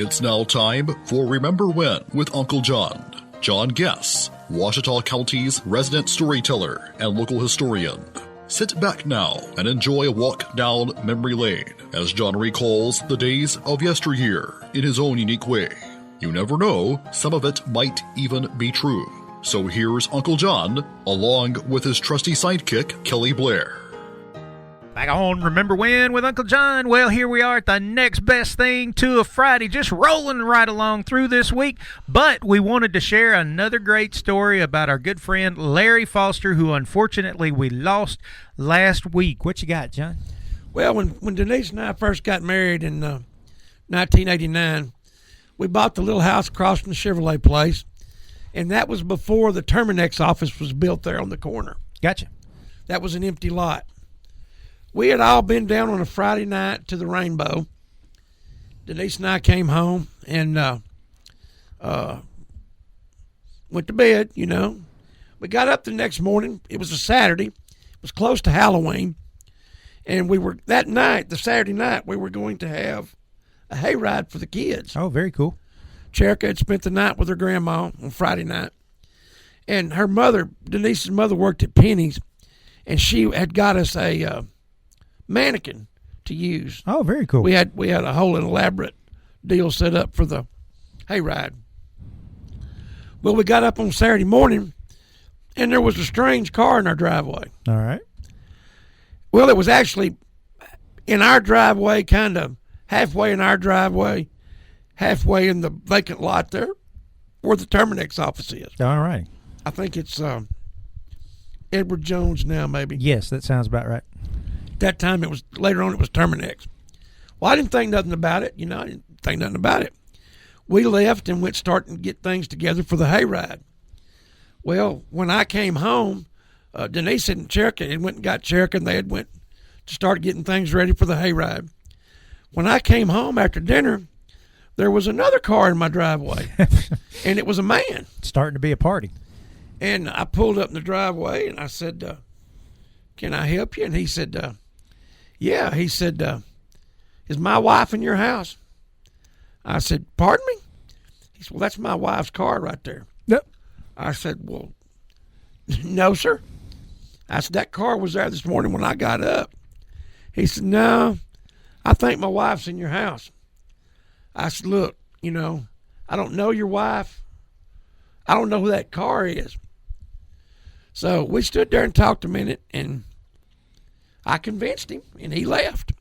It's now time for Remember When with Uncle John. John Guess, Ouachita County's resident storyteller and local historian. Sit back now and enjoy a walk down memory lane as John recalls the days of yesteryear in his own unique way. You never know, some of it might even be true. So here's Uncle John, along with his trusty sidekick, Kelly Blair. Back on Remember When with Uncle John. Well, here we are at the next best thing to a Friday, just rolling right along through this week. But we wanted to share another great story about our good friend Larry Foster, who unfortunately we lost last week. What you got, John? Well, when Denise and I first got married in 1989, we bought the little house across from the Chevrolet place, and that was before the Terminex office was built there on the corner. Gotcha. That was an empty lot. We had all been down on a Friday night to the Rainbow. Denise and I came home and went to bed, you know. We got up the next morning. It was a Saturday. It was close to Halloween. And that night, the Saturday night, we were going to have a hayride for the kids. Oh, very cool. Cherica had spent the night with her grandma on Friday night. And her mother, Denise's mother, worked at Penny's, and she had got us a mannequin to use. Oh, very cool. We had a whole elaborate deal set up for the hayride. Well, we got up on Saturday morning, and there was a strange car in our driveway. All right. Well, it was actually in our driveway, kind of halfway in our driveway, halfway in the vacant lot there, where the Terminex office is. All right. I think it's Edward Jones now, maybe. Yes, that sounds about right. That time later on it was Terminex. Well, I didn't think nothing about it. I didn't think nothing about it. We left and went starting to get things together for the hayride. Well, when I came home, Denise and Cherica had went and got Cherica, and they had went to start getting things ready for the hayride. When I came home after dinner, there was another car in my driveway, and it was a man. Starting to be a party. And I pulled up in the driveway, and I said, can I help you? And he said, yeah. He said, is my wife in your house? I said, pardon me? He said, well, that's my wife's car right there. Yep. I said, well, no, sir. I said, that car was there this morning when I got up. He said, no, I think my wife's in your house. I said, look, I don't know your wife. I don't know who that car is. So we stood there and talked a minute, and I convinced him, and he left.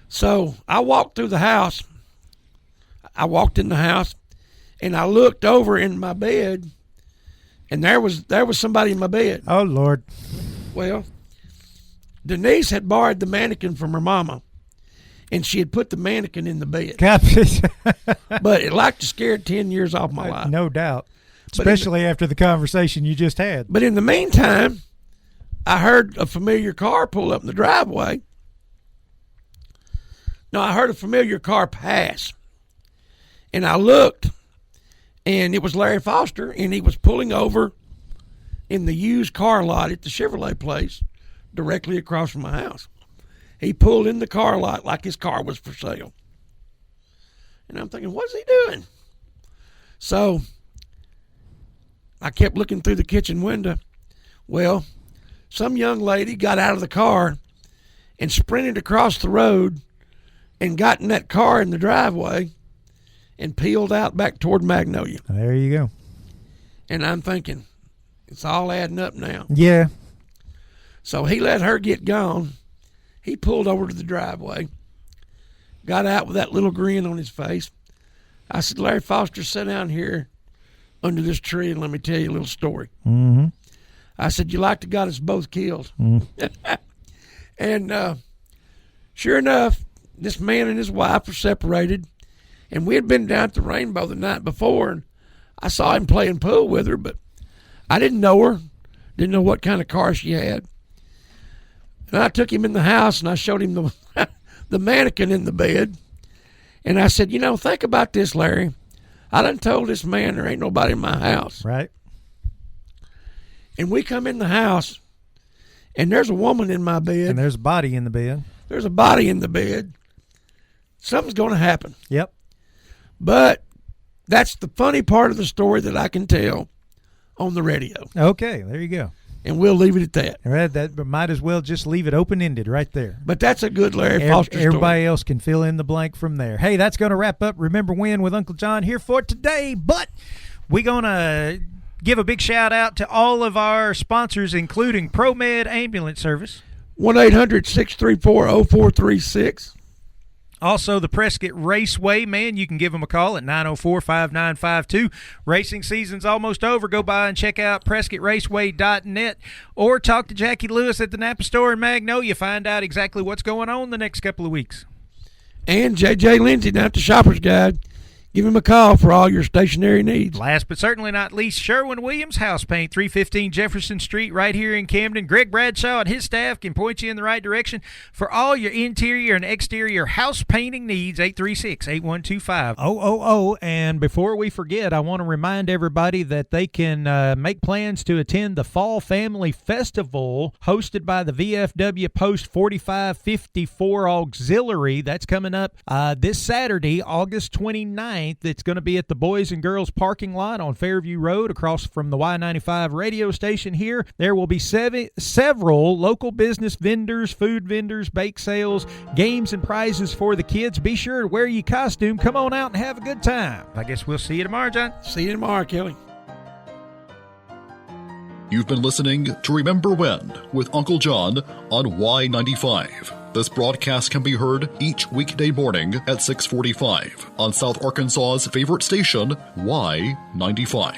So I walked through the house. I walked in the house, and I looked over in my bed, and there was somebody in my bed. Oh, Lord. Well, Denise had borrowed the mannequin from her mama, and she had put the mannequin in the bed. But it liked to scare 10 years off my life. No doubt. Especially after the conversation you just had. But in the meantime, I heard a familiar car pull up in the driveway. No, I heard a familiar car pass. And I looked, and it was Larry Foster, and he was pulling over in the used car lot at the Chevrolet place directly across from my house. He pulled in the car lot like his car was for sale. And I'm thinking, what's he doing? So I kept looking through the kitchen window. Well, some young lady got out of the car and sprinted across the road and got in that car in the driveway and peeled out back toward Magnolia. There you go. And I'm thinking, it's all adding up now. Yeah. So he let her get gone. He pulled over to the driveway, got out with that little grin on his face. I said, Larry Foster, sit down here under this tree and let me tell you a little story. Mm-hmm. I said, you like to got us both killed. And sure enough, this man and his wife were separated, and we had been down at the Rainbow the night before, and I saw him playing pool with her, but I didn't know her, didn't know what kind of car she had. And I took him in the house, and I showed him the mannequin in the bed, and I said, think about this, Larry. I done told this man there ain't nobody in my house. Right. And we come in the house, and there's a woman in my bed. And there's a body in the bed. There's a body in the bed. Something's going to happen. Yep. But that's the funny part of the story that I can tell on the radio. Okay, there you go. And we'll leave it at that. Right, that might as well just leave it open-ended right there. But that's a good Larry Foster story. Everybody else can fill in the blank from there. Hey, that's going to wrap up Remember When with Uncle John here for today. But we're going to give a big shout-out to all of our sponsors, including ProMed Ambulance Service. 1-800-634-0436. Also, the Prescott Raceway, man, you can give them a call at 904-5952. Racing season's almost over. Go by and check out PrescottRaceway.net or talk to Jackie Lewis at the Napa store in Magnolia. Find out exactly what's going on the next couple of weeks. And J.J. Lindsay down at the Shopper's Guide. Give him a call for all your stationery needs. Last but certainly not least, Sherwin-Williams House Paint, 315 Jefferson Street right here in Camden. Greg Bradshaw and his staff can point you in the right direction for all your interior and exterior house painting needs. 836-8125-00. And before we forget, I want to remind everybody that they can make plans to attend the Fall Family Festival hosted by the VFW Post 4554 Auxiliary. That's coming up this Saturday, August 29th. It's going to be at the Boys and Girls parking lot on Fairview Road across from the Y95 radio station here. There will be several local business vendors, food vendors, bake sales, games and prizes for the kids. Be sure to wear your costume. Come on out and have a good time. I guess we'll see you tomorrow, John. See you tomorrow, Kelly. You've been listening to Remember When with Uncle John on Y95. This broadcast can be heard each weekday morning at 6:45 on South Arkansas's favorite station, Y95.